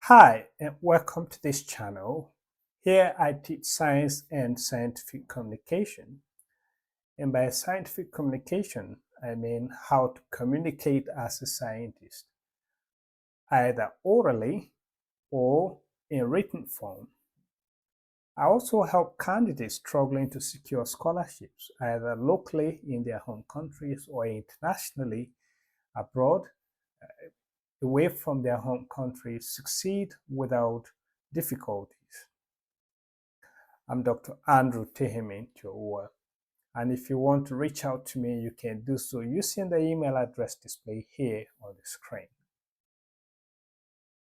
Hi, and welcome to this channel. Here I teach science and scientific communication. And by scientific communication, I mean how to communicate as a scientist, either orally or in written form. I also help candidates struggling to secure scholarships, either locally in their home countries or internationally abroad, away from their home countries, succeed without difficulties. I'm Dr. Andrew Terhemen Tyowua, and if you want to reach out to me, you can do so using the email address displayed here on the screen.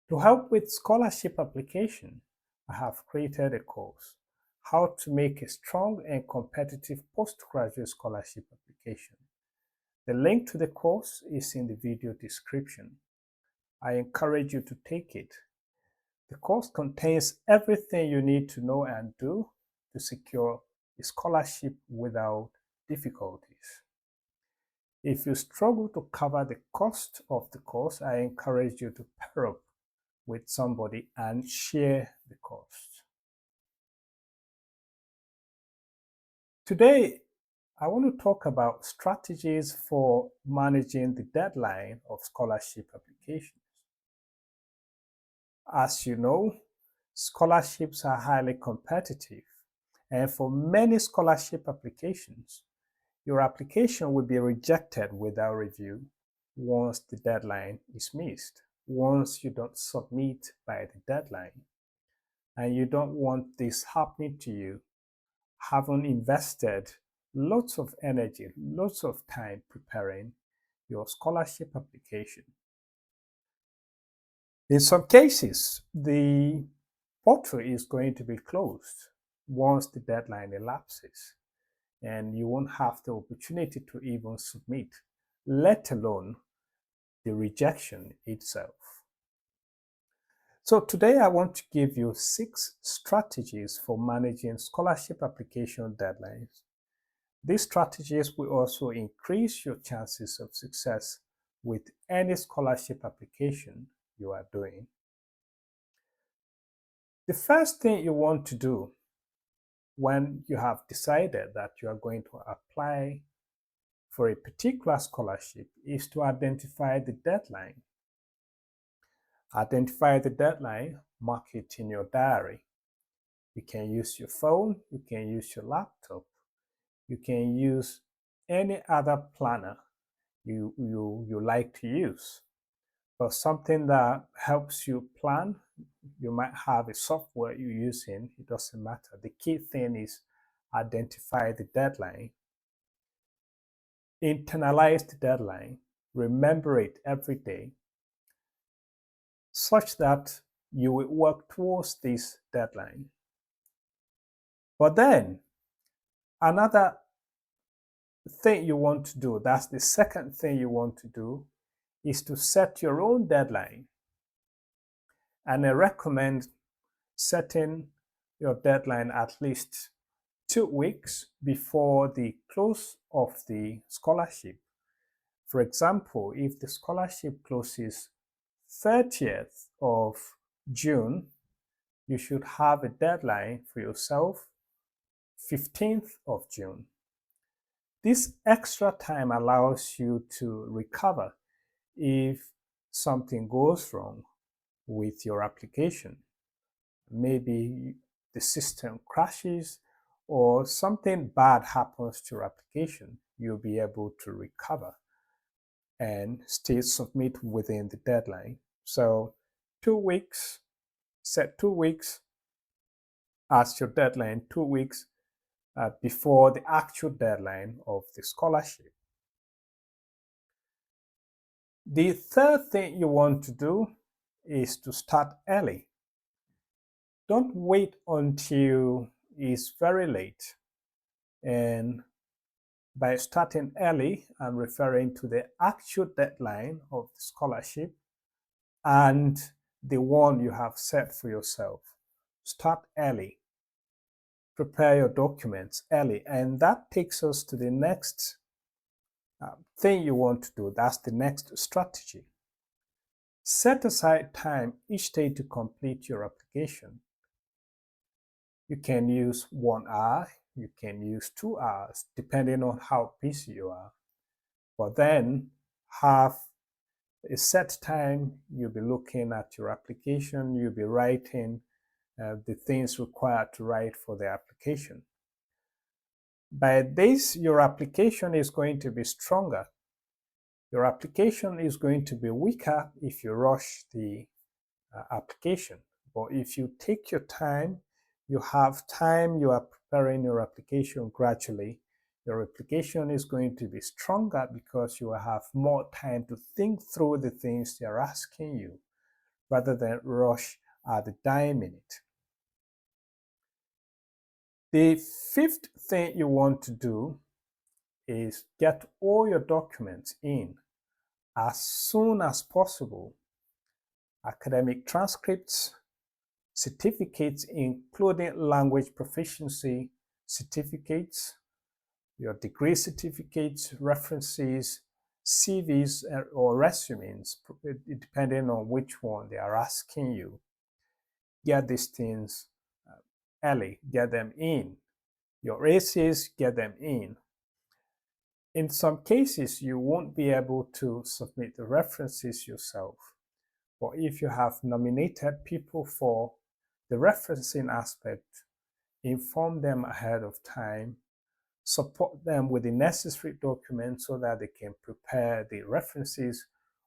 To help with scholarship application, I have created a course, How to Make a Strong and Competitive Postgraduate Scholarship Application. The link to the course is in the video description. I encourage you to take it. The course contains everything you need to know and do to secure a scholarship without difficulties. If you struggle to cover the cost of the course, I encourage you to pair up with somebody and share the cost. Today, I want to talk about strategies for managing the deadline of scholarship applications. As you know, scholarships are highly competitive, and for many scholarship applications, your application will be rejected without review once the deadline is missed, once you don't submit by the deadline. And you don't want this happening to you, having invested lots of energy, lots of time preparing your scholarship application. In some cases, the portal is going to be closed once the deadline elapses, and you won't have the opportunity to even submit, let alone the rejection itself. So today I want to give you 6 strategies for managing scholarship application deadlines. These strategies will also increase your chances of success with any scholarship application you are doing. The first thing you want to do when you have decided that you are going to apply for a particular scholarship is to identify the deadline. Identify the deadline, mark it in your diary. You can use your phone, you can use your laptop, you can use any other planner you like to use. But something that helps you plan, you might have a software you're using, it doesn't matter. The key thing is identify the deadline. Internalize the deadline, remember it every day, such that you will work towards this deadline. But then, another thing you want to do, that's the second thing you want to do, is to set your own deadline. And I recommend setting your deadline at least 2 weeks before the close of the scholarship. For example, if the scholarship closes 30th of June, you should have a deadline for yourself 15th of June. This extra time allows you to recover if something goes wrong with your application. Maybe the system crashes or something bad happens to your application, you'll be able to recover and still submit within the deadline. So 2 weeks, set 2 weeks as your deadline, 2 weeks before the actual deadline of the scholarship. The third thing you want to do is to start early. Don't wait until it's very late. And by starting early, I'm referring to the actual deadline of the scholarship and the one you have set for yourself. Start early. Prepare your documents early. And that takes us to the next thing you want to do. That's the next strategy. Set aside time each day to complete your application. You can use 1 hour, you can use 2 hours, depending on how busy you are. But then have a set time, you'll be looking at your application, you'll be writing the things required to write for the application. By this, your application is going to be stronger. Your application is going to be weaker if you rush the application. But if you take your time, you have time, you are preparing your application gradually, your application is going to be stronger because you will have more time to think through the things they're asking you rather than rush at the dying minute. The fifth thing you want to do is get all your documents in as soon as possible. Academic transcripts, certificates including language proficiency certificates, your degree certificates, references, CVs or resumes, depending on which one they are asking you. Get these things early, get them in. Your essays, get them in. In some cases, you won't be able to submit the references yourself. But if you have nominated people for the referencing aspect, inform them ahead of time, support them with the necessary documents so that they can prepare the references.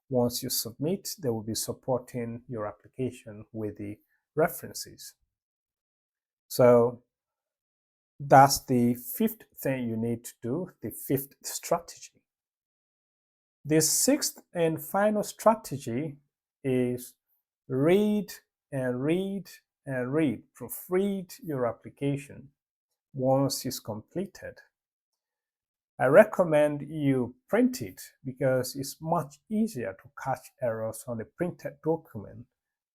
Once you submit, they will be supporting your application with the references. So that's the fifth thing you need to do, the fifth strategy. The sixth and final strategy is read and read and read. Proofread your application once it's completed. I recommend you print it because it's much easier to catch errors on a printed document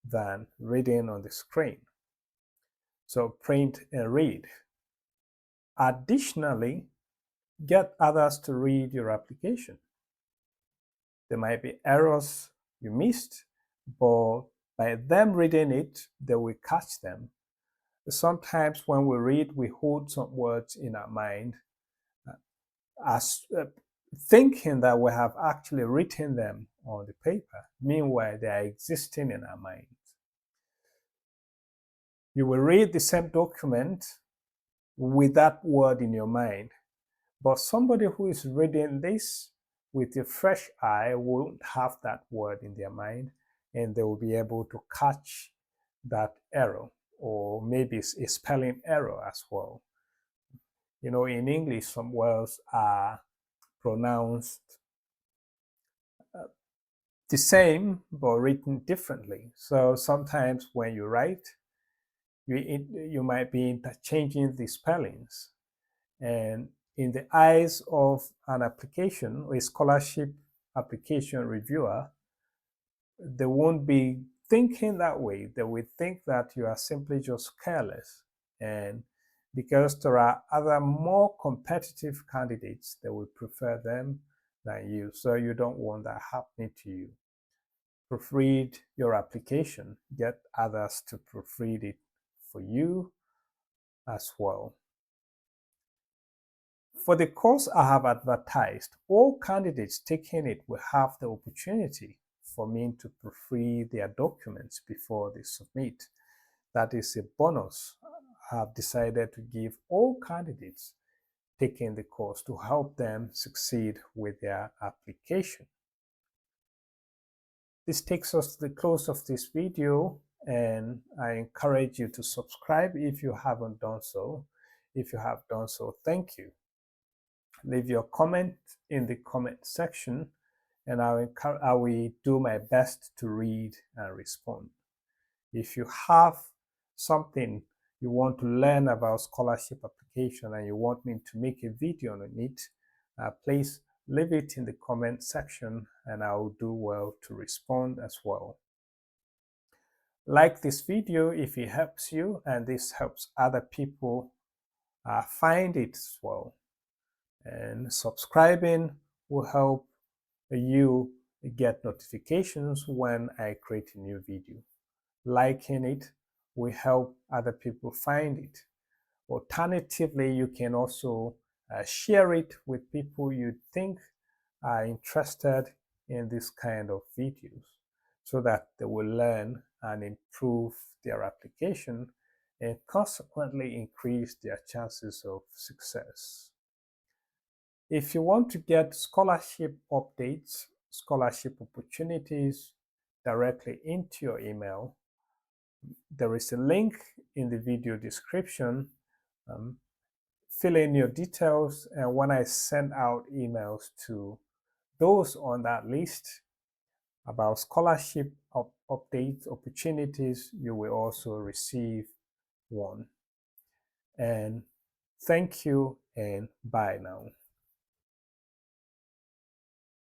than reading on the screen. So print and read. Additionally, get others to read your application. There might be errors you missed, but by them reading it, they will catch them. Sometimes when we read, we hold some words in our mind as thinking that we have actually written them on the paper. Meanwhile, they are existing in our minds. You will read the same document with that word in your mind, but somebody who is reading this with a fresh eye won't have that word in their mind, and they will be able to catch that error, or maybe it's a spelling error as well. You know, in English, some words are pronounced the same but written differently. So sometimes when you write, you might be interchanging the spellings. And in the eyes of an application or a scholarship application reviewer, they won't be thinking that way. They will think that you are simply just careless. And because there are other more competitive candidates, they will prefer them than you. So you don't want that happening to you. Proofread your application. Get others to proofread it for you as well. For the course I have advertised, all candidates taking it will have the opportunity for me to proofread their documents before they submit. That is a bonus I have decided to give all candidates taking the course to help them succeed with their application. This takes us to the close of this video, and I encourage you to subscribe if you haven't done so. If you have done so, thank you. Leave your comment in the comment section, and I will do my best to read and respond. If you have something you want to learn about scholarship application and you want me to make a video on it, please leave it in the comment section and I will do well to respond as well. Like this video if it helps you and this helps other people find it as well. And subscribing will help you get notifications when I create a new video. Liking it will help other people find it. Alternatively, you can also share it with people you think are interested in this kind of videos so that they will learn and improve their application and consequently increase their chances of success. If you want to get scholarship updates, scholarship opportunities directly into your email, there is a link in the video description. Fill in your details, and when I send out emails to those on that list about scholarship updates, opportunities, you will also receive one. And thank you and bye now.